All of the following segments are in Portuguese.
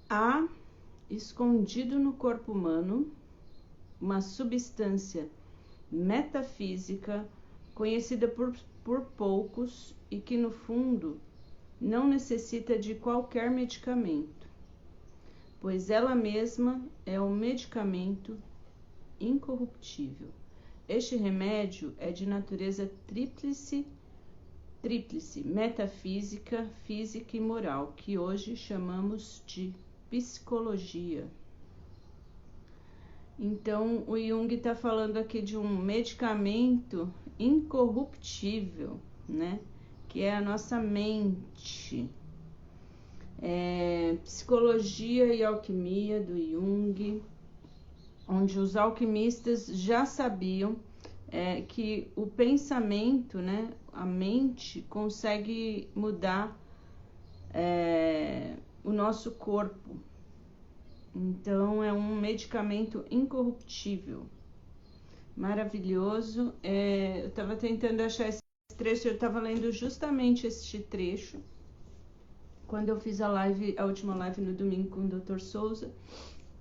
Há escondido no corpo humano uma substância metafísica conhecida por poucos e que, no fundo, não necessita de qualquer medicamento, pois ela mesma é um medicamento incorruptível. Este remédio é de natureza tríplice, metafísica, física e moral, que hoje chamamos de psicologia. Então, o Jung está falando aqui de um medicamento incorruptível, né? Que é a nossa mente. Psicologia e alquimia do Jung, onde os alquimistas já sabiam que o pensamento, né, a mente, consegue mudar o nosso corpo. Então, é um medicamento incorruptível, maravilhoso. Eu estava tentando achar esse trecho, eu estava lendo justamente este trecho quando eu fiz a última live no domingo com o Dr. Souza,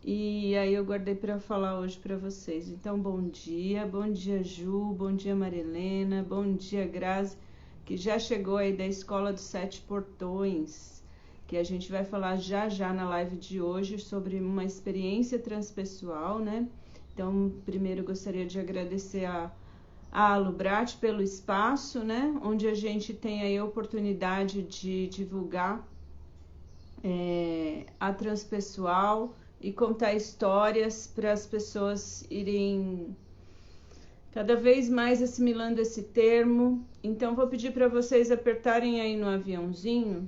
e aí eu guardei para falar hoje para vocês. Então, bom dia Ju, bom dia Marilena, bom dia Grazi, que já chegou aí da Escola dos Sete Portões, que a gente vai falar já na live de hoje sobre uma experiência transpessoal, né? Então, primeiro eu gostaria de agradecer a Alubrat pelo espaço, né? Onde a gente tem aí a oportunidade de divulgar a transpessoal e contar histórias para as pessoas irem cada vez mais assimilando esse termo. Então, vou pedir para vocês apertarem aí no aviãozinho.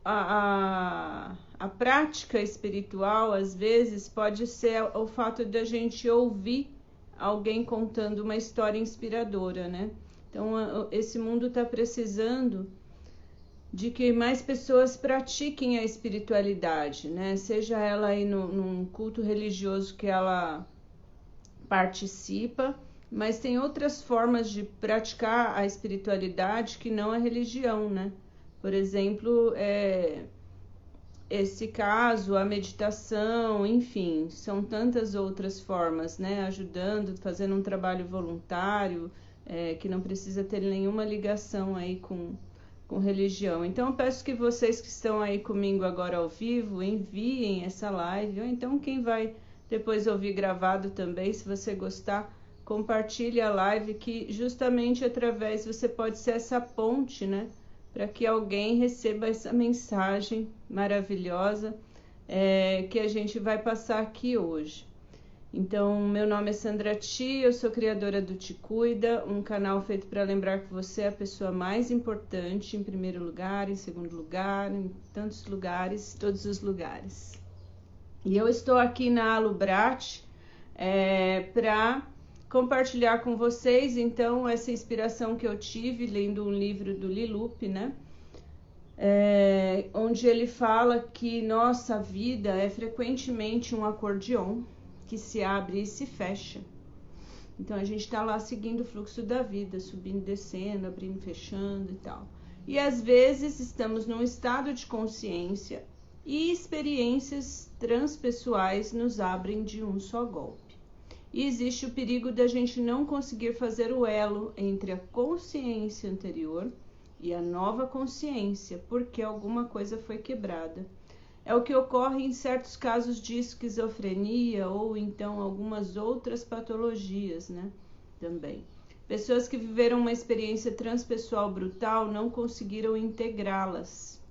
A prática espiritual, às vezes, pode ser o fato de a gente ouvir alguém contando uma história inspiradora, né? Então, esse mundo está precisando de que mais pessoas pratiquem a espiritualidade, né? Seja ela aí num culto religioso que ela participa, mas tem outras formas de praticar a espiritualidade que não a religião, né? Por exemplo, esse caso, a meditação, enfim, são tantas outras formas, né? Ajudando, fazendo um trabalho voluntário, que não precisa ter nenhuma ligação aí com religião. Então, eu peço que vocês que estão aí comigo agora ao vivo, enviem essa live, ou então quem vai depois ouvir gravado também, se você gostar, compartilhe a live, que justamente através você pode ser essa ponte, né? Para que alguém receba essa mensagem maravilhosa que a gente vai passar aqui hoje. Então, meu nome é Sandra Ti, eu sou criadora do Te Cuida, um canal feito para lembrar que você é a pessoa mais importante, em primeiro lugar, em segundo lugar, em tantos lugares, todos os lugares. E eu estou aqui na Alubrat para compartilhar com vocês, então, essa inspiração que eu tive lendo um livro do Lilup, né? Onde ele fala que nossa vida é frequentemente um acordeon que se abre e se fecha. Então a gente está lá seguindo o fluxo da vida, subindo, descendo, abrindo, fechando e tal. E às vezes estamos num estado de consciência e experiências transpessoais nos abrem de um só golpe. E existe o perigo da gente não conseguir fazer o elo entre a consciência anterior e a nova consciência, porque alguma coisa foi quebrada. É o que ocorre em certos casos de esquizofrenia ou então algumas outras patologias, né? Também. Pessoas que viveram uma experiência transpessoal brutal não conseguiram integrá-las.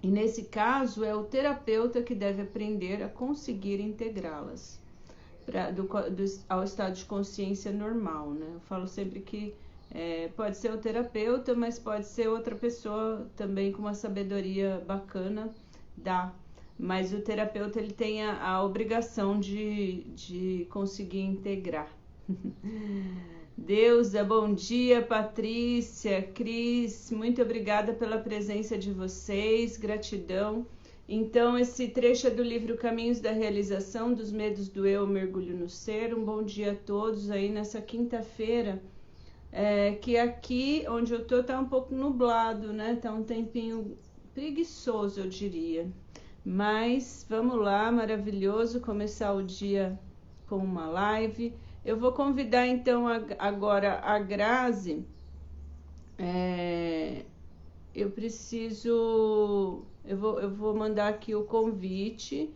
E nesse caso é o terapeuta que deve aprender a conseguir integrá-las ao estado de consciência normal, né? Eu falo sempre que pode ser o terapeuta, mas pode ser outra pessoa também com uma sabedoria bacana, mas o terapeuta ele tem a obrigação de conseguir integrar. Deusa, bom dia, Patrícia, Cris, muito obrigada pela presença de vocês, gratidão. Então, esse trecho é do livro Caminhos da Realização, dos Medos do Eu, Mergulho no Ser. Um bom dia a todos aí nessa quinta-feira, que aqui onde eu tô tá um pouco nublado, né? Tá um tempinho preguiçoso, eu diria. Mas vamos lá, maravilhoso começar o dia com uma live. Eu vou convidar então agora a Grazi. Eu preciso. Eu vou mandar aqui o convite,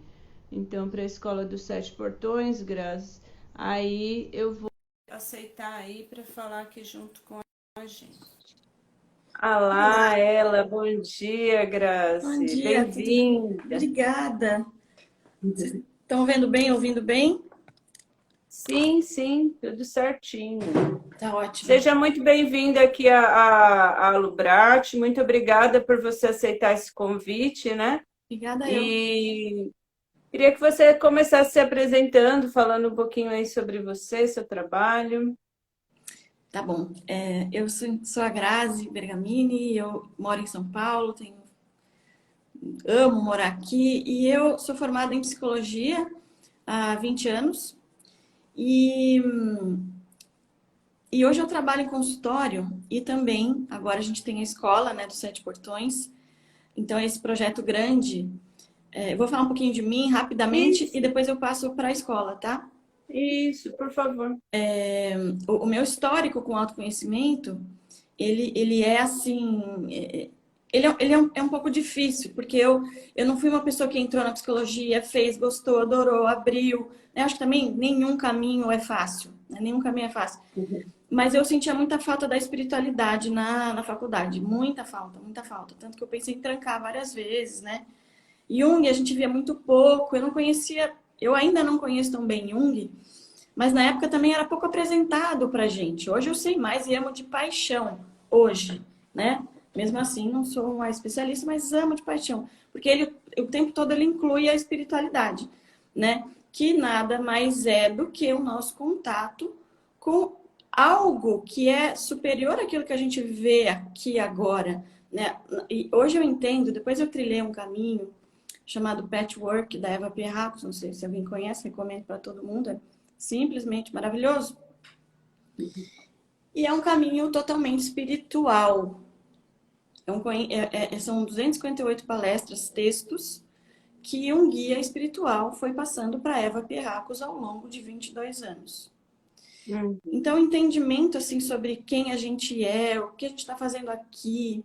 então, para a Escola dos Sete Portões, Grazi. Aí eu vou aceitar aí para falar aqui junto com a gente. Olá, ela. Bom dia, Bom Grazi. dia, Bem-vinda. Obrigada. Estão vendo bem, ouvindo bem? Sim, tudo certinho. Tá ótimo. Seja muito bem-vinda aqui a Lubrate. Muito obrigada por você aceitar esse convite, né? Obrigada eu. E queria que você começasse se apresentando, falando um pouquinho aí sobre você, seu trabalho. Tá bom. Eu sou a Grazi Bergamini, eu moro em São Paulo, amo morar aqui e eu sou formada em psicologia há 20 anos e hoje eu trabalho em consultório e também agora a gente tem a escola, né, dos Sete Portões. Então esse projeto grande, eu vou falar um pouquinho de mim rapidamente Isso, e depois eu passo para a escola, tá? isso, por favor. O meu histórico com autoconhecimento, ele é assim, ele é um pouco difícil, porque eu não fui uma pessoa que entrou na psicologia, fez, gostou, adorou, abriu. Eu acho que também nenhum caminho é fácil, né? Nenhum caminho é fácil. Mas eu sentia muita falta da espiritualidade na faculdade, muita falta, muita falta. Tanto que eu pensei em trancar várias vezes, né? Jung a gente via muito pouco, eu não conhecia, eu ainda não conheço tão bem Jung, mas na época também era pouco apresentado pra gente. Hoje eu sei mais e amo de paixão. Hoje, né? Mesmo assim, não sou uma especialista, mas amo de paixão. Porque ele, o tempo todo ele inclui a espiritualidade, né? Que nada mais é do que o nosso contato com algo que é superior àquilo que a gente vê aqui agora, né? E hoje eu entendo, depois eu trilhei um caminho chamado Patchwork, da Eva Pierracos, não sei se alguém conhece, recomendo para todo mundo, é simplesmente maravilhoso. E é um caminho totalmente espiritual. São 258 palestras, textos, que um guia espiritual foi passando para Eva Pierracos ao longo de 22 anos. Então, entendimento assim, sobre quem a gente é, o que a gente está fazendo aqui,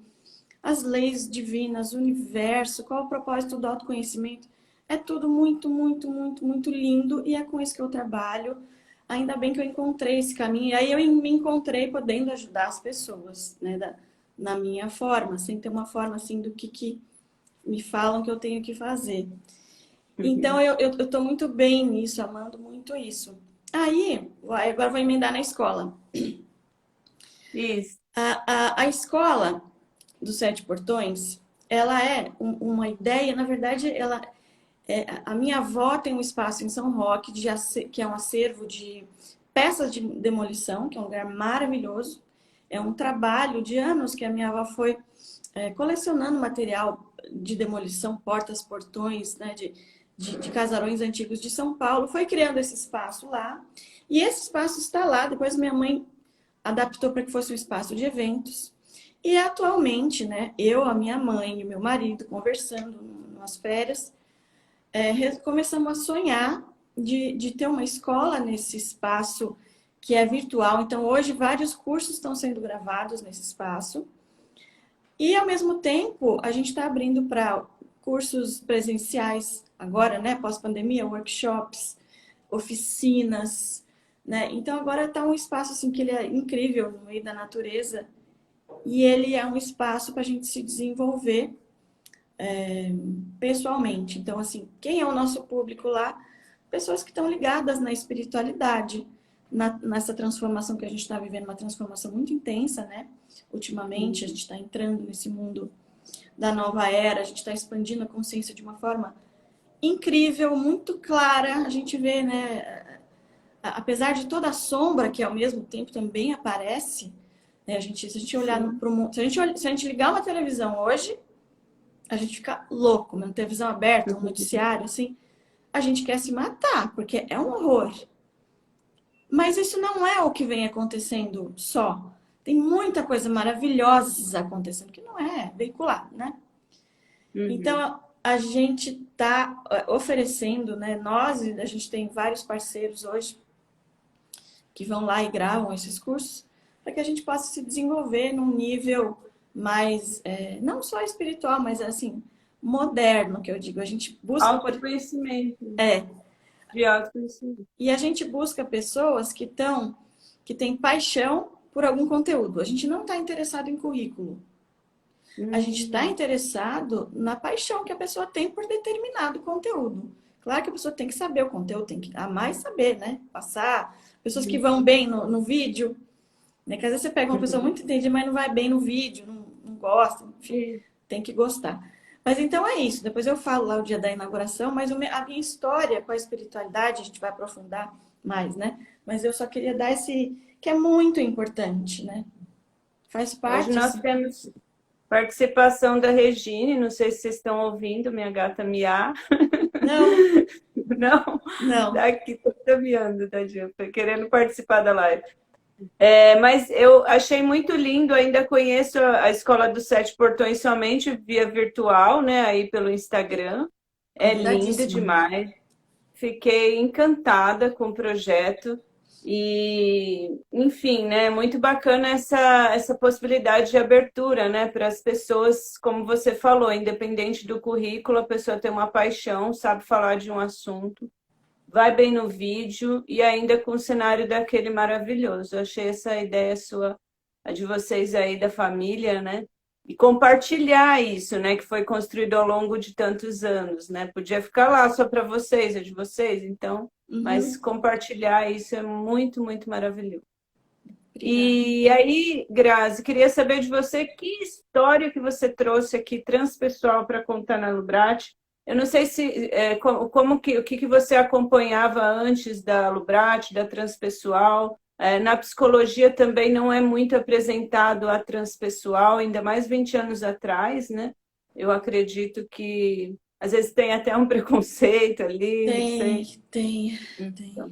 as leis divinas, o universo, qual o propósito do autoconhecimento, é tudo muito, muito, muito, muito lindo e é com isso que eu trabalho. Ainda bem que eu encontrei esse caminho. E aí eu me encontrei podendo ajudar as pessoas, né, na minha forma, sem ter uma forma assim do que me falam que eu tenho que fazer. Então eu tô muito bem nisso, amando muito isso. Aí, agora eu vou emendar na escola. Isso. A escola dos Sete Portões, ela é uma ideia, na verdade, a minha avó tem um espaço em São Roque, que é um acervo de peças de demolição, que é um lugar maravilhoso. É um trabalho de anos que a minha avó foi colecionando material de demolição, portas, portões, né, de casarões antigos de São Paulo. Foi criando esse espaço lá. E esse espaço está lá. Depois minha mãe adaptou para que fosse um espaço de eventos. E atualmente, né, eu, a minha mãe e o meu marido conversando nas férias, começamos a sonhar de ter uma escola nesse espaço que é virtual. Então, hoje, vários cursos estão sendo gravados nesse espaço. E, ao mesmo tempo, a gente está abrindo para cursos presenciais agora, né, pós-pandemia, workshops, oficinas, né? Então, agora está um espaço assim, que ele é incrível no meio da natureza e ele é um espaço para a gente se desenvolver pessoalmente. Então, assim, quem é o nosso público lá? Pessoas que estão ligadas na espiritualidade, nessa transformação que a gente está vivendo, uma transformação muito intensa, né? Ultimamente, a gente está entrando nesse mundo da nova era, a gente está expandindo a consciência de uma forma incrível, muito clara. A gente vê, né? Apesar de toda a sombra que ao mesmo tempo também aparece, né? Se a gente olhar para o mundo, se a gente ligar uma televisão hoje, a gente fica louco, uma televisão aberta, um noticiário, assim, a gente quer se matar, porque é um horror. Mas isso não é o que vem acontecendo só. Tem muita coisa maravilhosa acontecendo, que não é veicular, né? Então, a gente está oferecendo, né? A gente tem vários parceiros hoje que vão lá e gravam esses cursos, para que a gente possa se desenvolver num nível mais, não só espiritual, mas assim, moderno, que eu digo. A gente busca... Autoconhecimento. É. De autoconhecimento. E a gente busca pessoas que têm paixão por algum conteúdo. A gente não está interessado em currículo. A gente está interessado na paixão que a pessoa tem por determinado conteúdo. Claro que a pessoa tem que saber o conteúdo, tem que amar e saber, né? Passar. Pessoas que vão bem no vídeo, né? Que às vezes você pega uma pessoa muito entendida, mas não vai bem no vídeo, não gosta, enfim, tem que gostar. Mas então é isso. Depois eu falo lá o dia da inauguração, mas a minha história com a espiritualidade, a gente vai aprofundar mais, né? Mas eu só queria dar esse, que é muito importante, né? Faz parte. Hoje nós temos participação da Regine, não sei se vocês estão ouvindo, minha gata miar. Não. Não? Não. Daqui, tô miando, tadinha, querendo participar da live. Mas eu achei muito lindo, ainda conheço a Escola dos Sete Portões somente via virtual, né, aí pelo Instagram. É lindo demais. Fiquei encantada com o projeto. E, enfim, né, muito bacana essa possibilidade de abertura, né, para as pessoas, como você falou, independente do currículo, a pessoa tem uma paixão, sabe falar de um assunto, vai bem no vídeo e ainda com o cenário daquele maravilhoso. Eu achei essa ideia sua, a de vocês aí da família, né, e compartilhar isso, né, que foi construído ao longo de tantos anos, né, podia ficar lá só para vocês, é de vocês, então... Mas compartilhar isso é muito, muito maravilhoso. E aí, Grazi, queria saber de você que história que você trouxe aqui transpessoal para contar na Lubrate. Eu não sei se o que você acompanhava antes da Lubrate, da transpessoal. Na psicologia também não é muito apresentado a transpessoal, ainda mais 20 anos atrás, né? Eu acredito que às vezes tem até um preconceito ali. Tem. Então,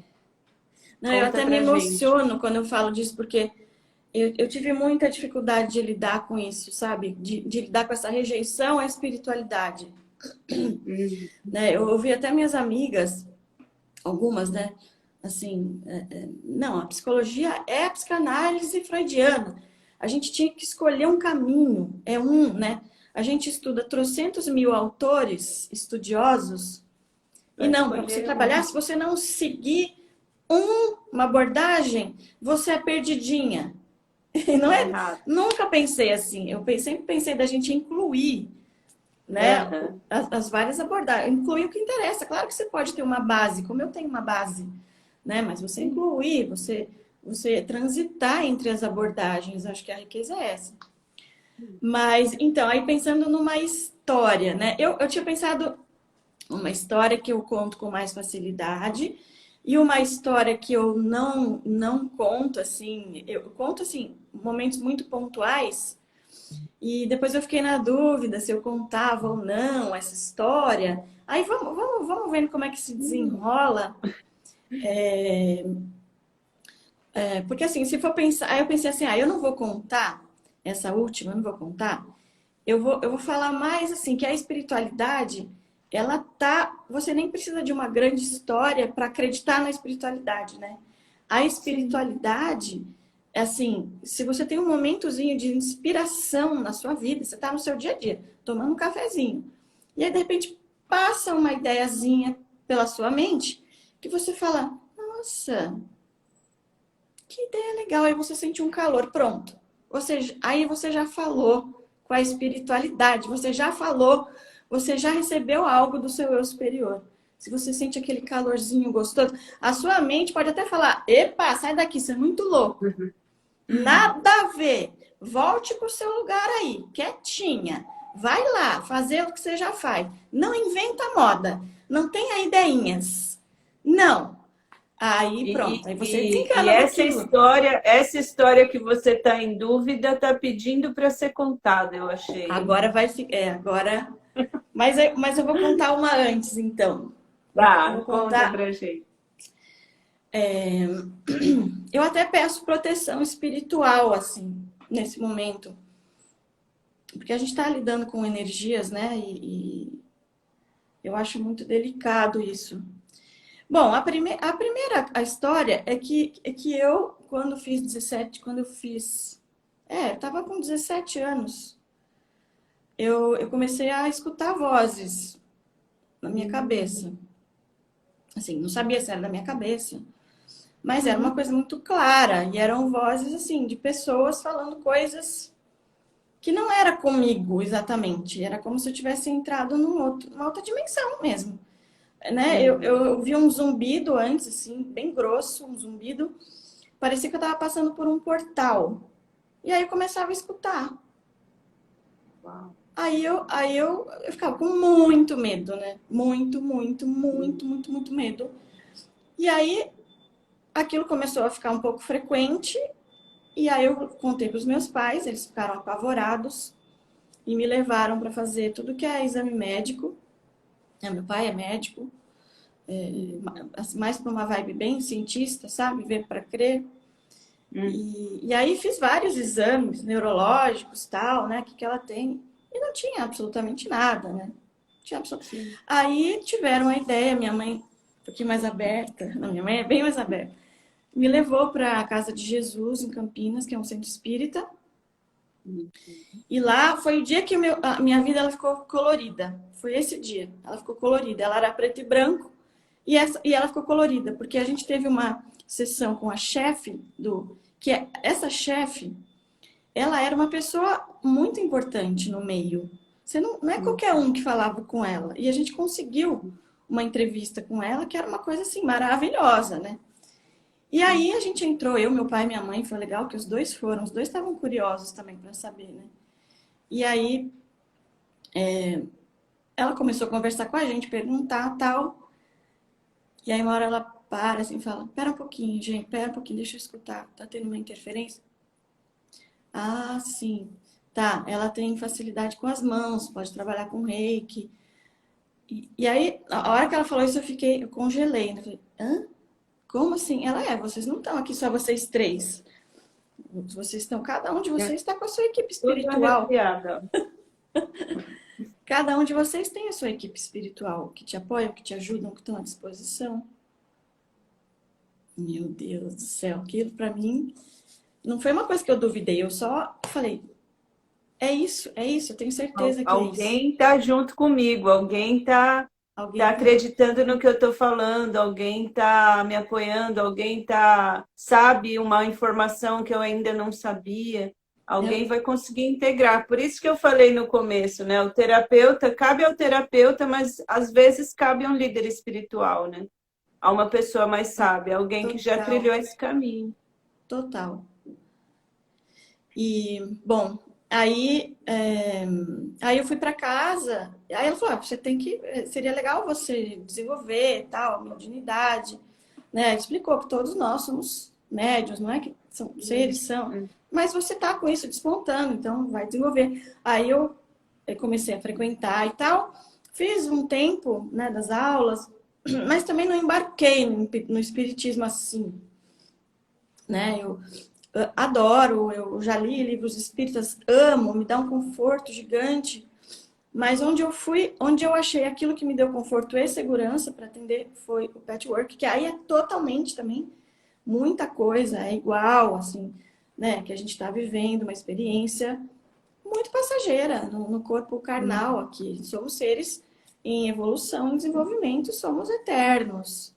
não, eu até me emociono quando eu falo disso, porque eu tive muita dificuldade de lidar com isso, sabe? De lidar com essa rejeição à espiritualidade. Né? Eu ouvi até minhas amigas, algumas, né? Assim, não, a psicologia é a psicanálise freudiana. A gente tinha que escolher um caminho, né? A gente estuda trocentos mil autores estudiosos. E não, para você trabalhar, se você não seguir uma abordagem, você é perdidinha. Não é? Nunca pensei assim. Eu sempre pensei da gente incluir, né, as várias abordagens. Incluir o que interessa. Claro que você pode ter uma base, como eu tenho uma base, né? Mas você incluir, você transitar entre as abordagens. Acho que a riqueza é essa. Mas, então, aí pensando numa história, né? Eu tinha pensado uma história que eu conto com mais facilidade e uma história que eu não conto, assim, eu conto, assim, momentos muito pontuais e depois eu fiquei na dúvida se eu contava ou não essa história. Aí vamos vendo como é que se desenrola. Porque, assim, se for pensar... Aí eu pensei assim, eu não vou contar essa última, eu não vou contar. Eu vou falar mais, assim, que a espiritualidade... Você nem precisa de uma grande história para acreditar na espiritualidade, né? A espiritualidade, assim, se você tem um momentozinho de inspiração na sua vida, você está no seu dia a dia, tomando um cafezinho, e aí, de repente, passa uma ideiazinha pela sua mente, que você fala, nossa, que ideia legal, aí você sente um calor, pronto. Ou seja, aí você já falou com a espiritualidade, você já recebeu algo do seu eu superior. Se você sente aquele calorzinho gostoso, a sua mente pode até falar, epa, sai daqui, você é muito louco. Nada a ver. Volte para o seu lugar aí, quietinha. Vai lá, fazer o que você já faz. Não inventa moda. Não tenha ideinhas. Não. Aí pronto, aí você desencana essa história que você está em dúvida está pedindo para ser contada, eu achei. Agora vai ficar... agora... Mas eu vou contar uma antes, então. Conta pra gente. Eu até peço proteção espiritual, assim, nesse momento. Porque a gente está lidando com energias, né? E Eu acho muito delicado isso. Bom, a história é que eu, quando fiz 17, quando eu fiz. Eu tava com 17 anos. Eu comecei a escutar vozes na minha cabeça. Assim, não sabia se era da minha cabeça, mas era uma coisa muito clara. E eram vozes, assim, de pessoas falando coisas que não era comigo exatamente. Era como se eu tivesse entrado numa outra dimensão mesmo. Né? Eu vi um zumbido antes, assim, bem grosso, um zumbido. Parecia que eu estava passando por um portal. E aí eu começava a escutar. Uau. Aí eu ficava com muito medo, né? Muito, muito, muito, muito, muito medo. E aí aquilo começou a ficar um pouco frequente. E aí eu contei para os meus pais, eles ficaram apavorados e me levaram para fazer tudo que é exame médico. Meu pai é médico, mais para uma vibe bem cientista, sabe? Ver para crer. E aí fiz vários exames neurológicos, tal, né? O que ela tem. E não tinha absolutamente nada, né? Tinha Aí tiveram a ideia, minha mãe, um pouquinho mais aberta, não, minha mãe é bem mais aberta, me levou para a Casa de Jesus, em Campinas, que é um centro espírita. E lá foi o dia que a minha vida ela ficou colorida. Foi esse dia. Ela ficou colorida. Ela era preto e branco e ela ficou colorida, porque a gente teve uma sessão com a chefe essa chefe, ela era uma pessoa muito importante no meio. Você não é qualquer um que falava com ela. E a gente conseguiu uma entrevista com ela que era uma coisa assim maravilhosa, né? E aí a gente entrou, eu, meu pai e minha mãe, foi legal que os dois estavam curiosos também para saber, né? E aí ela começou a conversar com a gente, perguntar tal. E aí uma hora ela para assim e fala, pera um pouquinho, gente, pera um pouquinho, deixa eu escutar. Tá tendo uma interferência? Ah, sim. Tá, ela tem facilidade com as mãos, pode trabalhar com reiki. E aí, a hora que ela falou isso, eu congelei, né? Falei, hã? Como assim? Vocês não estão aqui só vocês três. Vocês estão, cada um de vocês está com a sua equipe Tudo espiritual. arrepiada. Cada um de vocês tem a sua equipe espiritual, que te apoiam, que te ajudam, que estão à disposição. Meu Deus do céu, aquilo para mim não foi uma coisa que eu duvidei, eu só falei, é isso, eu tenho certeza que é isso. Alguém está junto comigo, alguém está acreditando no que eu estou falando, alguém está me apoiando, alguém sabe uma informação que eu ainda não sabia. Alguém vai conseguir integrar. Por isso que eu falei no começo, né? O terapeuta, cabe ao terapeuta, mas às vezes cabe a um líder espiritual, né? A uma pessoa mais sábia, alguém que já trilhou esse caminho. Total. E, bom, aí eu fui para casa, aí ela falou, seria legal você desenvolver tal, mediunidade, né? Explicou que todos nós somos médiuns, não é que são seres, são, mas você tá com isso despontando, então vai desenvolver. Aí eu comecei a frequentar e tal, fiz um tempo, né, das aulas, mas também não embarquei no espiritismo assim, né? Eu adoro, eu já li livros espíritas, amo, me dá um conforto gigante. Mas onde eu achei aquilo que me deu conforto e segurança para atender foi o patchwork, que aí é totalmente também muita coisa, é igual, assim, né? Que a gente está vivendo uma experiência muito passageira no corpo carnal aqui. Somos seres em evolução, em desenvolvimento, somos eternos,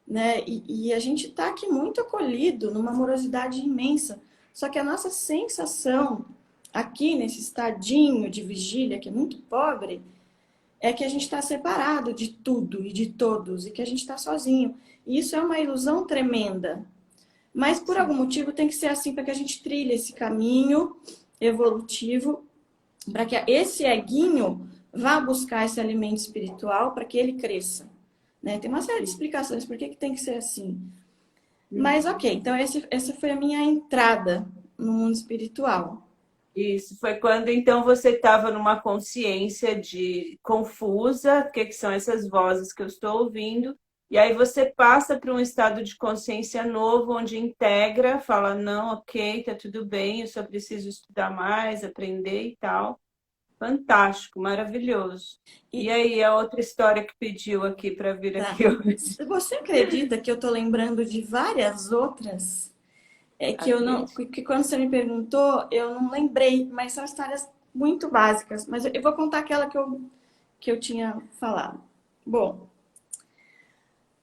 né? E a gente está aqui muito acolhido, numa amorosidade imensa. Só que a nossa sensação aqui nesse estadinho de vigília, que é muito pobre, é que a gente está separado de tudo e de todos, e que a gente está sozinho. E isso é uma ilusão tremenda. Mas por algum motivo tem que ser assim para que a gente trilhe esse caminho evolutivo, para que esse eguinho vá buscar esse alimento espiritual para que ele cresça. Né? Tem uma série de explicações por que tem que ser assim. Mas ok, então essa foi a minha entrada no mundo espiritual. Isso, foi quando então você estava numa consciência de confusa, o que são essas vozes que eu estou ouvindo, e aí você passa para um estado de consciência novo, onde integra, fala, não, ok, tá tudo bem, eu só preciso estudar mais, aprender e tal. Fantástico, maravilhoso. E E aí, a outra história que pediu aqui para vir tá. aqui hoje? Você acredita que eu tô lembrando de várias outras? É que eu não, Acredito. que quando você me perguntou, eu não lembrei, mas são histórias muito básicas. Mas eu vou contar aquela que eu tinha falado. Bom,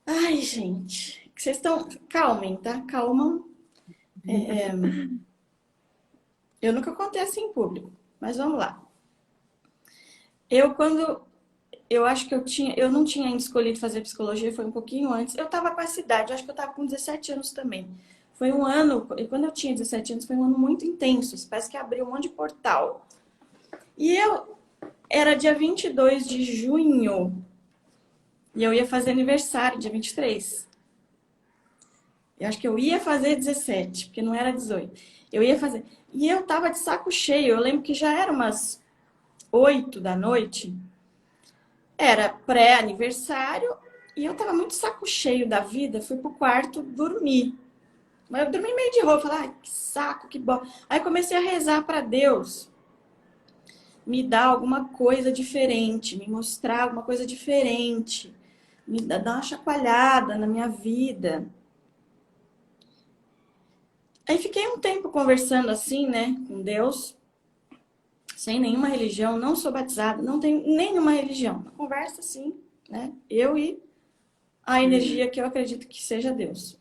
ai, gente, vocês estão. Calmem, tá? Calma. Eu nunca contei assim em público, mas vamos lá. Quando eu acho que eu não tinha ainda escolhido fazer psicologia, foi um pouquinho antes. Eu estava com essa idade, eu acho que eu estava com 17 anos também. Foi um ano, e quando eu tinha 17 anos, foi um ano muito intenso. Parece que abriu um monte de portal. E era dia 22 de junho, e eu ia fazer aniversário, dia 23. Eu acho que eu ia fazer 17, porque não era 18. Eu ia fazer. E eu tava de saco cheio. Eu lembro que já era umas 8 da noite. Era pré-aniversário e eu tava muito saco cheio da vida. Fui pro quarto dormir. Mas eu dormi meio de roupa. Falei, ai, que saco, que bom. Aí comecei a rezar para Deus me dar alguma coisa diferente, me mostrar alguma coisa diferente, me dar uma chacoalhada na minha vida. Aí fiquei um tempo conversando assim, né, com Deus, sem nenhuma religião, não sou batizada, não tenho nenhuma religião. Uma conversa assim, né, eu e a energia que eu acredito que seja Deus.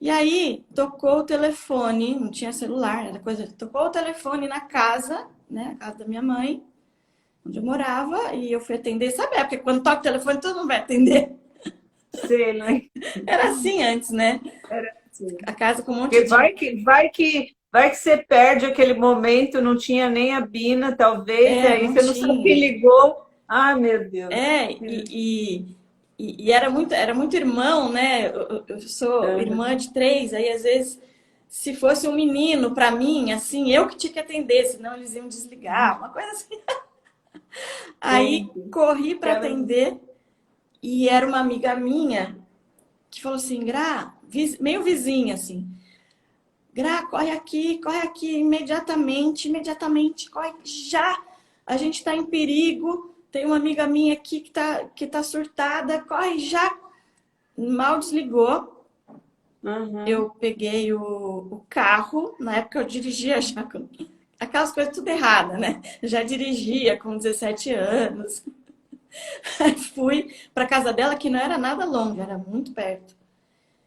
E aí, tocou o telefone, não tinha celular, era coisa. Tocou o telefone na casa, né, a casa da minha mãe, onde eu morava, e eu fui atender. Sabe, porque quando toca o telefone, todo mundo vai atender. Sei, né? Era assim antes, né? Era assim. A casa com um monte Porque de. vai que você perde aquele momento, não tinha nem a Bina, talvez, e É, aí não você não sabe quem tinha. ligou. Ai, meu Deus. É, e era muito irmão, né? Eu sou irmã Aham. de três, aí às vezes, se fosse um menino para mim, assim, eu que tinha que atender, senão eles iam desligar, uma coisa assim. Aí Entendi. corri para Aquela- atender e era uma amiga minha que falou assim, Gra, meio vizinha assim, Gra, corre aqui imediatamente, imediatamente, corre já, a gente está em perigo, tem uma amiga minha aqui que tá surtada, corre já. Mal desligou, Aham. eu peguei o carro, na época eu dirigia já com aquelas coisas tudo errada, né? Já dirigia com 17 anos. Aí fui para casa dela, que não era nada longe, era muito perto.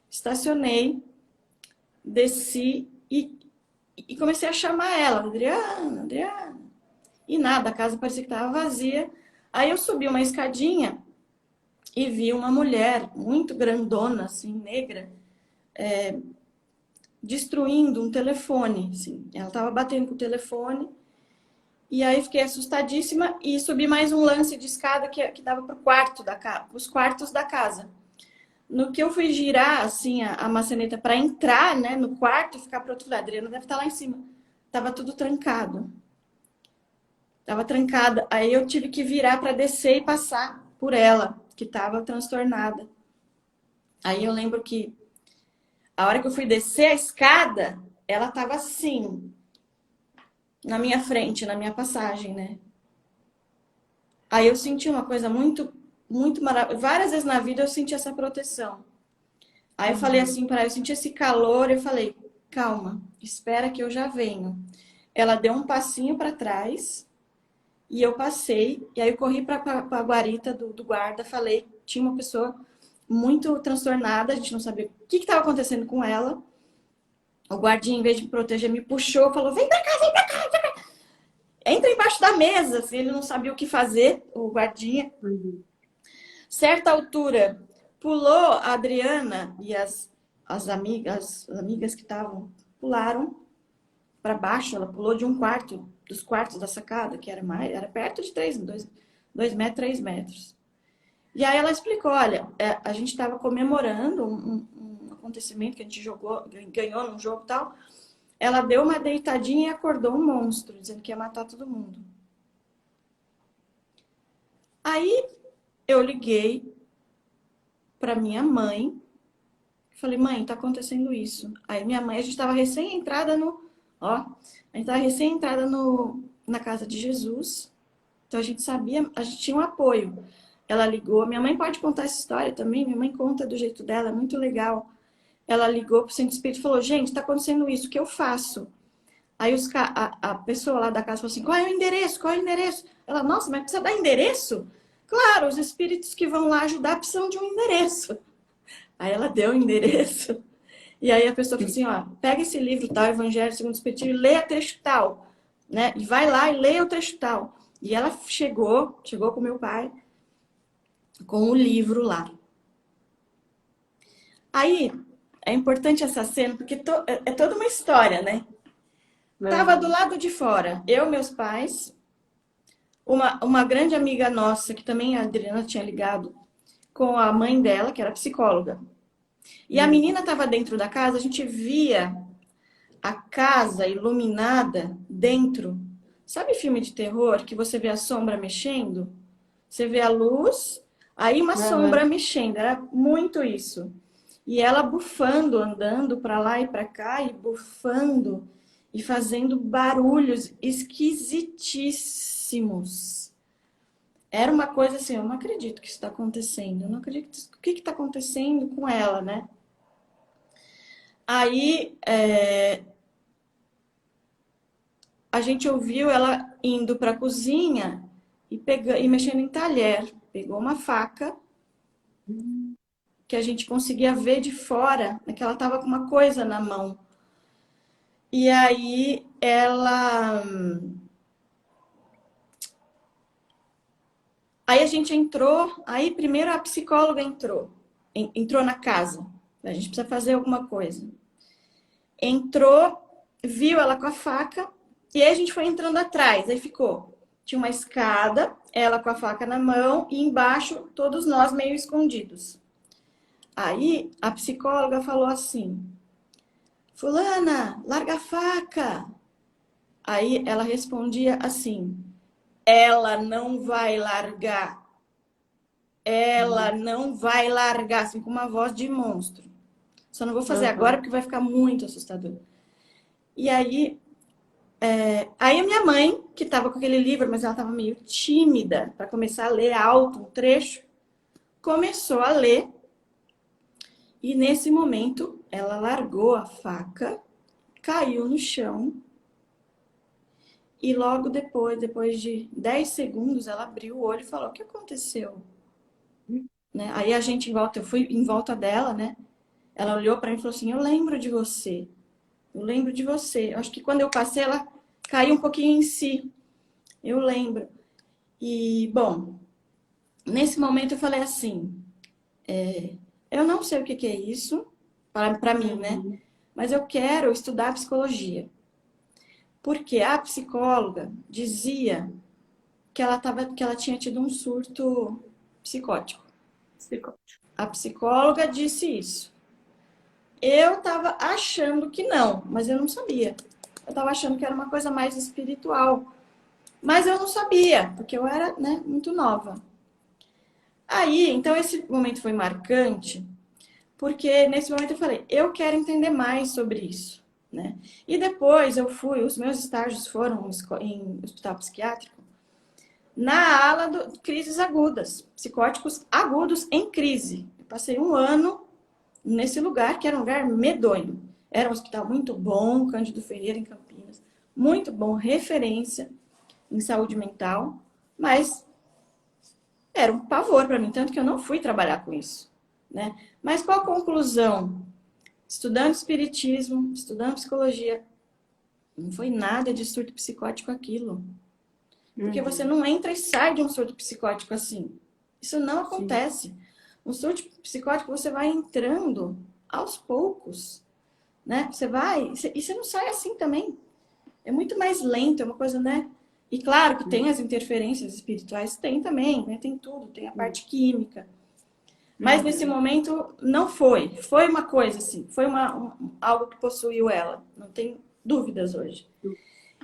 Estacionei, desci e comecei a chamar ela, Adriana, Adriana. E nada, a casa parecia que estava vazia. Aí eu subi uma escadinha e vi uma mulher muito grandona, assim, negra, destruindo um telefone, assim. Ela estava batendo com o telefone e aí fiquei assustadíssima e subi mais um lance de escada que dava para os quartos da casa. No que eu fui girar assim a maçaneta para entrar, né, no quarto e ficar para outro lado, a Adriana deve estar lá em cima. Tava tudo trancado. Tava trancada. Aí eu tive que virar para descer e passar por ela, que estava transtornada. Aí eu lembro que a hora que eu fui descer a escada, ela tava assim, na minha frente, na minha passagem, né? Aí eu senti uma coisa muito, muito maravilhosa. Várias vezes na vida eu senti essa proteção. Aí eu falei Uhum. assim para ela, eu senti esse calor, eu falei, calma, espera que eu já venho. Ela deu um passinho para trás e eu passei, e aí eu corri para a guarita do guarda, falei, tinha uma pessoa muito transtornada, a gente não sabia o que estava acontecendo com ela. O guardinha, em vez de me proteger, me puxou, falou, vem pra cá, vem pra cá, entra embaixo da mesa, assim, ele não sabia o que fazer, o guardinha. Uhum. Certa altura, pulou a Adriana e as amigas que estavam, pularam para baixo, ela pulou de um quarto, dos quartos da sacada, que era perto de 2 metros, 3 metros. E aí ela explicou, olha, a gente estava comemorando um acontecimento que a gente jogou, ganhou num jogo e tal. Ela deu uma deitadinha e acordou um monstro, dizendo que ia matar todo mundo. Aí eu liguei para minha mãe, falei, mãe, tá acontecendo isso. Aí minha mãe, a gente estava recém-entrada no na casa de Jesus. Então a gente sabia, a gente tinha um apoio. Ela ligou, minha mãe pode contar essa história também, minha mãe conta do jeito dela, é muito legal. Ela ligou pro Centro Espírita e falou, gente, tá acontecendo isso, o que eu faço? Aí a pessoa lá da casa falou assim, qual é o endereço? Qual é o endereço? Ela, nossa, mas precisa dar endereço? Claro, os espíritos que vão lá ajudar precisam de um endereço. Aí ela deu o endereço. E aí a pessoa falou assim, ó, pega esse livro tal, Evangelho segundo o Espiritismo, e leia trecho tal, né? E vai lá e leia o trecho tal. E ela chegou com meu pai, com o livro lá. Aí, é importante essa cena, porque é toda uma história, né? Tava do lado de fora, eu, meus pais, uma grande amiga nossa, que também a Adriana tinha ligado, com a mãe dela, que era psicóloga. E a menina estava dentro da casa, a gente via a casa iluminada dentro. Sabe filme de terror que você vê a sombra mexendo? Você vê a luz, aí uma sombra mexendo. Era muito isso. E ela bufando, andando para lá e para cá e bufando e fazendo barulhos esquisitíssimos. Era uma coisa assim, eu não acredito que isso está acontecendo. Eu não acredito o que está acontecendo com ela, né? Aí a gente ouviu ela indo para a cozinha e mexendo em talher. Pegou uma faca que a gente conseguia ver de fora, que ela estava com uma coisa na mão. E aí Aí a gente entrou, aí primeiro a psicóloga entrou na casa. A gente precisa fazer alguma coisa. Entrou, viu ela com a faca, e aí a gente foi entrando atrás. Aí tinha uma escada, ela com a faca na mão, e embaixo todos nós meio escondidos. Aí a psicóloga falou assim, fulana, larga a faca. Aí ela respondia assim, ela não vai largar. Ela não vai largar, assim, com uma voz de monstro. Só não vou fazer agora porque vai ficar muito assustador. E aí a minha mãe, que estava com aquele livro, mas ela estava meio tímida para começar a ler alto um trecho, começou a ler. E nesse momento, ela largou a faca, caiu no chão. E logo depois de 10 segundos, ela abriu o olho e falou, o que aconteceu? Né? Aí a gente eu fui em volta dela, né? Ela olhou para mim e falou assim, eu lembro de você. Eu lembro de você. Eu acho que quando eu passei, ela caiu um pouquinho em si. Eu lembro. E, bom, nesse momento eu falei assim, eu não sei o que é isso, para mim, né? Mas eu quero estudar psicologia. Porque a psicóloga dizia que ela tinha tido um surto psicótico. A psicóloga disse isso. Eu estava achando que não, mas eu não sabia. Eu estava achando que era uma coisa mais espiritual. Mas eu não sabia, porque eu era, né, muito nova. Aí, então esse momento foi marcante, porque nesse momento eu falei, eu quero entender mais sobre isso, né? E depois os meus estágios foram em hospital psiquiátrico, na ala de crises agudas, psicóticos agudos em crise. Eu passei um ano nesse lugar, que era um lugar medonho. Era um hospital muito bom, Cândido Ferreira, em Campinas. Muito bom, referência em saúde mental, mas era um pavor para mim, tanto que eu não fui trabalhar com isso, né? Mas qual a conclusão? Estudando espiritismo, estudando psicologia, não foi nada de surto psicótico aquilo. Porque você não entra e sai de um surto psicótico assim. Isso não acontece. Sim. Um surto psicótico você vai entrando aos poucos, né? Você vai e você não sai assim também. É muito mais lento, é uma coisa, né? E claro que tem as interferências espirituais, tem também, né? Tem tudo, tem a parte química. Mas nesse momento não foi. Foi uma coisa assim, foi algo que possuiu ela. Não tem dúvidas hoje.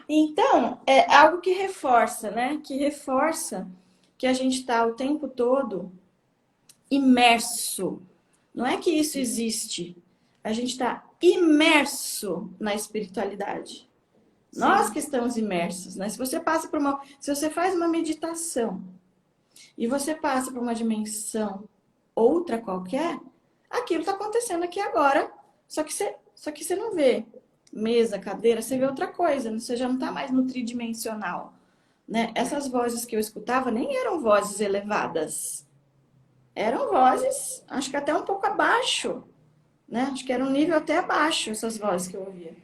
Então, é algo que reforça, né? Que reforça que a gente está o tempo todo imerso. Não é que isso existe. A gente está imerso na espiritualidade. Nós sim. que estamos imersos, né? Se você faz uma meditação e você passa por uma dimensão outra qualquer, aquilo está acontecendo aqui agora, só que você não vê mesa, cadeira, você vê outra coisa, você já não está mais no tridimensional, né? Essas vozes que eu escutava nem eram vozes elevadas, eram vozes, acho que até um pouco abaixo, né? Acho que era um nível até abaixo essas vozes que eu ouvia.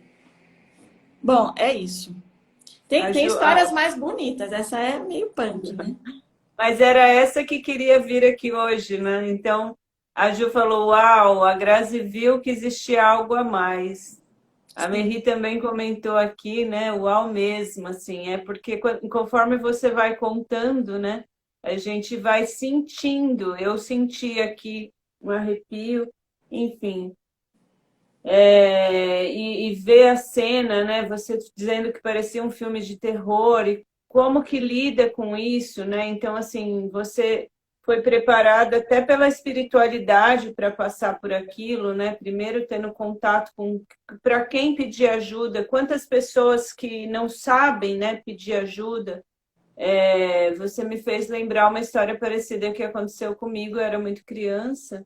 Bom, é isso. A Tem Ju, histórias mais bonitas, essa é meio punk, né? mas era essa que queria vir aqui hoje, né? Então, a Ju falou: Uau, a Grazi viu que existia algo a mais. A Sim. Merri também comentou aqui, né? Uau mesmo, assim, é porque conforme você vai contando, né? A gente vai sentindo. Eu senti aqui um arrepio, enfim. E ver a cena, né? Você dizendo que parecia um filme de terror e como que lida com isso, né? Então, assim, você foi preparada até pela espiritualidade para passar por aquilo, né? Primeiro tendo contato com para quem pedir ajuda, quantas pessoas que não sabem, né, pedir ajuda. Você me fez lembrar uma história parecida que aconteceu comigo, eu era muito criança.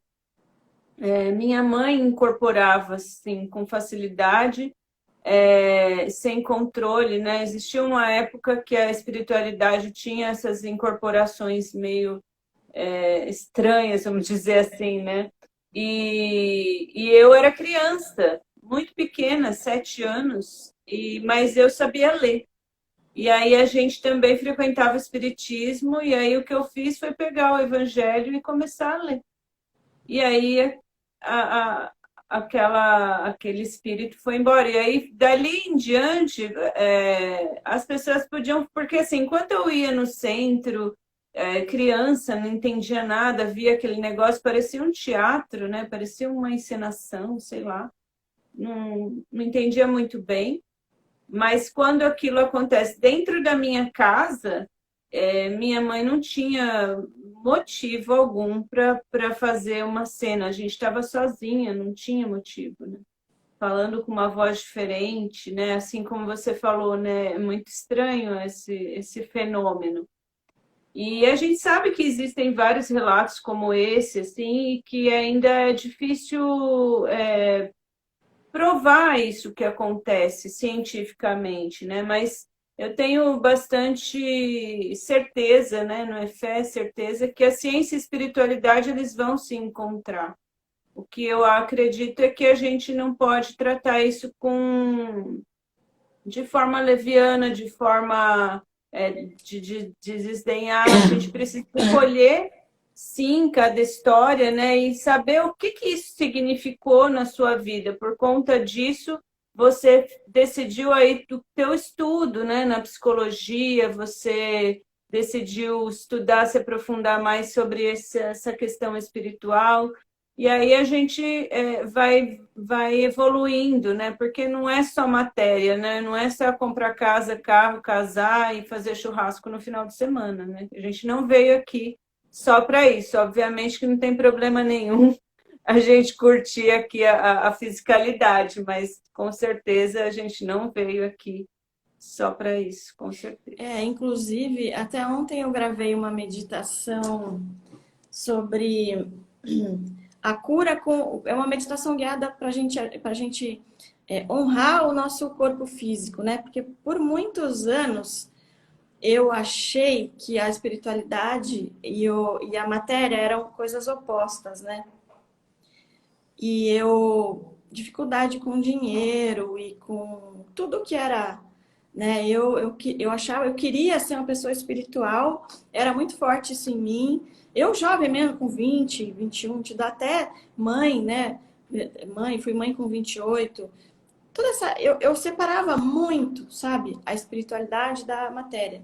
Minha mãe incorporava assim com facilidade, sem controle, né? Existia uma época que a espiritualidade tinha essas incorporações meio estranhas, vamos dizer assim, né? E eu era criança, muito pequena, 7 anos, mas eu sabia ler. E aí a gente também frequentava o espiritismo, e aí o que eu fiz foi pegar o evangelho e começar a ler. E aí a, a- aquele espírito foi embora. E aí, dali em diante, as pessoas podiam. Porque, assim, enquanto eu ia no centro, criança, não entendia nada, via aquele negócio, parecia um teatro, né? Parecia uma encenação, sei lá. Não entendia muito bem. Mas quando aquilo acontece dentro da minha casa, minha mãe não tinha motivo algum para fazer uma cena. A gente estava sozinha, não tinha motivo, né? Falando com uma voz diferente, né? Assim como você falou, né? É muito estranho esse fenômeno. E a gente sabe que existem vários relatos como esse, assim, e que ainda é difícil provar isso que acontece cientificamente, né? Mas eu tenho bastante certeza, né? Não é fé, é certeza que a ciência e a espiritualidade eles vão se encontrar. O que eu acredito é que a gente não pode tratar isso de forma leviana, de forma de desdenhar. A gente precisa colher, sim, cada história, né? E saber o que que isso significou na sua vida. Por conta disso, você decidiu aí do teu estudo, né? Na psicologia, você decidiu estudar, se aprofundar mais sobre essa questão espiritual. E aí a gente vai evoluindo, né? Porque não é só matéria, né? Não é só comprar casa, carro, casar e fazer churrasco no final de semana, né? A gente não veio aqui só para isso. Obviamente que não tem problema nenhum a gente curtir aqui a fisicalidade, mas com certeza a gente não veio aqui só para isso, com certeza. Inclusive, até ontem eu gravei uma meditação sobre a cura com. É uma meditação guiada para gente honrar o nosso corpo físico, né? Porque por muitos anos eu achei que a espiritualidade e a matéria eram coisas opostas, né? E eu dificuldade com dinheiro e com tudo que era, né? Eu achava, eu queria ser uma pessoa espiritual, era muito forte isso em mim. Eu jovem mesmo, com 20, 21, te dá até mãe, né? Fui mãe com 28. Eu separava muito, sabe? A espiritualidade da matéria.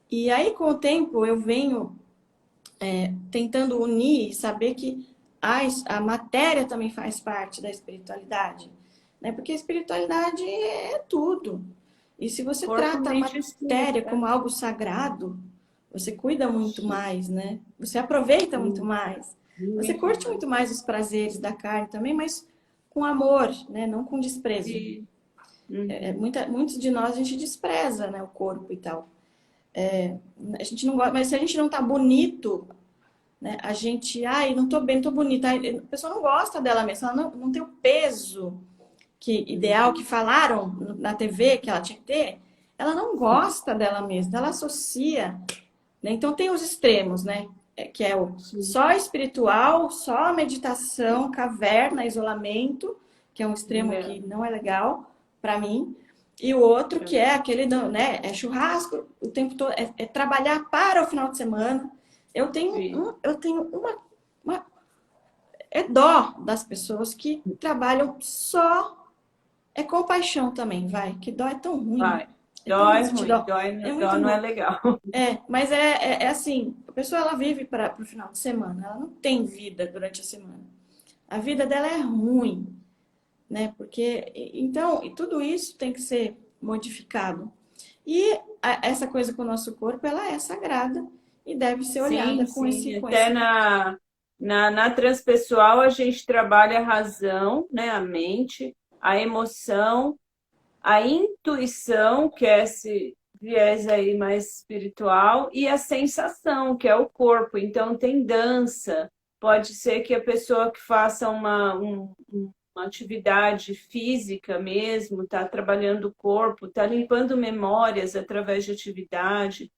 E aí, com o tempo, eu venho tentando unir e saber que a matéria também faz parte da espiritualidade, né? Porque a espiritualidade é tudo. E se você Corpo, trata a mente e espírito, matéria como algo sagrado, você cuida muito mais, né? Você aproveita muito mais. Você muito curte mais. muito mais os prazeres da carne também, mas com amor, né? Não com desprezo. E Muitos de nós, a gente despreza, né, o corpo e tal. A gente não gosta, mas se a gente não tá bonito, né, a gente, ai, não tô bem, não tô bonita, a pessoa não gosta dela mesma, ela não tem o peso ideal que falaram na TV que ela tinha que ter, ela não gosta dela mesma, ela associa, né? Então tem os extremos, né? Que é o só espiritual, só meditação, caverna, isolamento, que é um extremo que não é legal para mim. E o outro que é aquele, né? É churrasco o tempo todo, é trabalhar para o final de semana. Eu tenho uma dó das pessoas que trabalham só. É compaixão também, vai. Que dó é tão ruim. Vai. É Dó tão é ruim. ruim, dó não é ruim. legal. Mas é assim, a pessoa ela vive para o final de semana, ela não tem vida durante a semana. A vida dela é ruim, né? Porque então, e tudo isso tem que ser modificado. E essa coisa com o nosso corpo, ela é sagrada e deve ser olhada com esse Até na transpessoal a gente trabalha a razão, né, a mente, a emoção, a intuição, que é esse viés aí mais espiritual, e a sensação, que é o corpo. Então tem dança, pode ser que a pessoa que faça uma atividade física mesmo, está trabalhando o corpo, está limpando memórias através de atividade.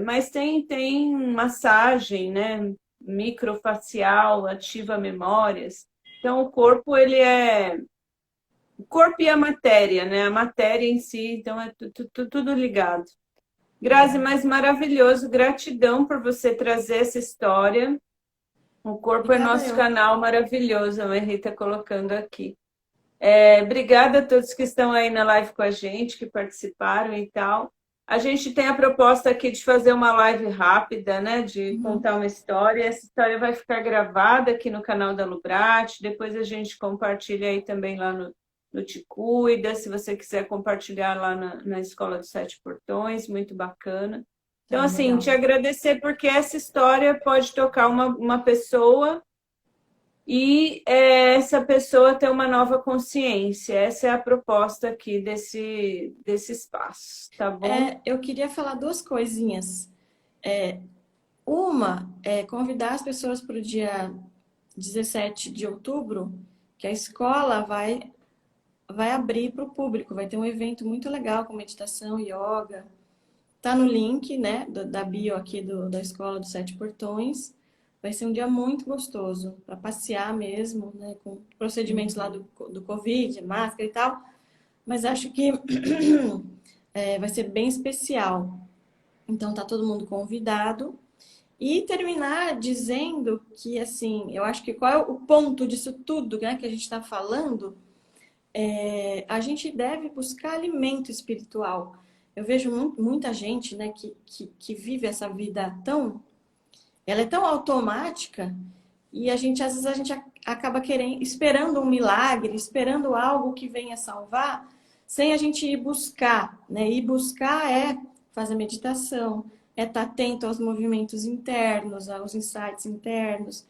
Mas tem massagem, né? Microfacial, ativa memórias. Então, o corpo, ele é... O corpo e a matéria, né? A matéria em si, então é tudo ligado. Grazi, mas maravilhoso. Gratidão por você trazer essa história. O corpo Obrigada, é nosso eu. canal maravilhoso, a Marie está colocando aqui. Obrigada a todos que estão aí na live com a gente, que participaram e tal. A gente tem a proposta aqui de fazer uma live rápida, né? De contar uma história. Essa história vai ficar gravada aqui no canal da Lubrate. Depois a gente compartilha aí também lá no Te Cuida. Se você quiser compartilhar lá na Escola dos Sete Portões, muito bacana. Então, assim, Legal. te agradecer porque essa história pode tocar uma pessoa e essa pessoa ter uma nova consciência. Essa é a proposta aqui desse espaço, tá bom? Eu queria falar duas coisinhas. Uma é convidar as pessoas para o dia 17 de outubro, que a escola vai abrir para o público. Vai ter um evento muito legal com meditação, yoga. Tá no link, né, da bio aqui da Escola dos Sete Portões. Vai ser um dia muito gostoso para passear mesmo, né, com procedimentos lá do Covid, máscara e tal. Mas acho que vai ser bem especial. Então tá todo mundo convidado. E terminar dizendo que, assim, eu acho que qual é o ponto disso tudo, né, que a gente está falando? A gente deve buscar alimento espiritual. Eu vejo muita gente, né, que vive essa vida ela é tão automática e às vezes a gente acaba esperando um milagre, esperando algo que venha salvar, sem a gente ir buscar, né? Ir buscar é fazer meditação, é estar atento aos movimentos internos, aos insights internos,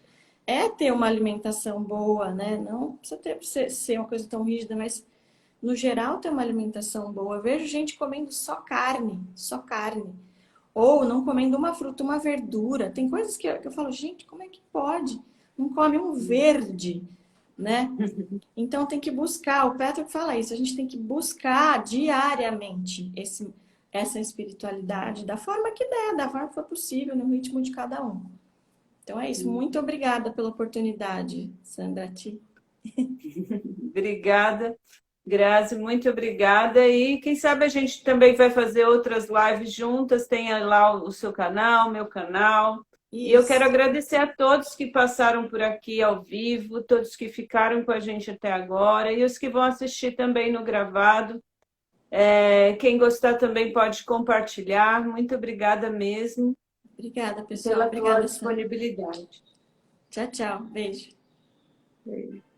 é ter uma alimentação boa, né? Não precisa ser uma coisa tão rígida, mas no geral ter uma alimentação boa. Eu vejo gente comendo só carne, só carne. Ou não comendo uma fruta, uma verdura. Tem coisas que eu falo, gente, como é que pode? Não come um verde, né? Então tem que buscar, o Petro fala isso, a gente tem que buscar diariamente essa espiritualidade, da forma que der, da forma que for possível, no ritmo de cada um. Então é isso. Muito obrigada pela oportunidade, Sandra. Obrigada, Grazi, muito obrigada. E quem sabe a gente também vai fazer outras lives juntas. Tem lá o seu canal, meu canal. E eu quero agradecer a todos que passaram por aqui ao vivo, todos que ficaram com a gente até agora e os que vão assistir também no gravado. Quem gostar também pode compartilhar. Muito obrigada mesmo. Obrigada, pessoal. Pela Obrigada, tua disponibilidade. Tchau, tchau. Beijo. Beijo.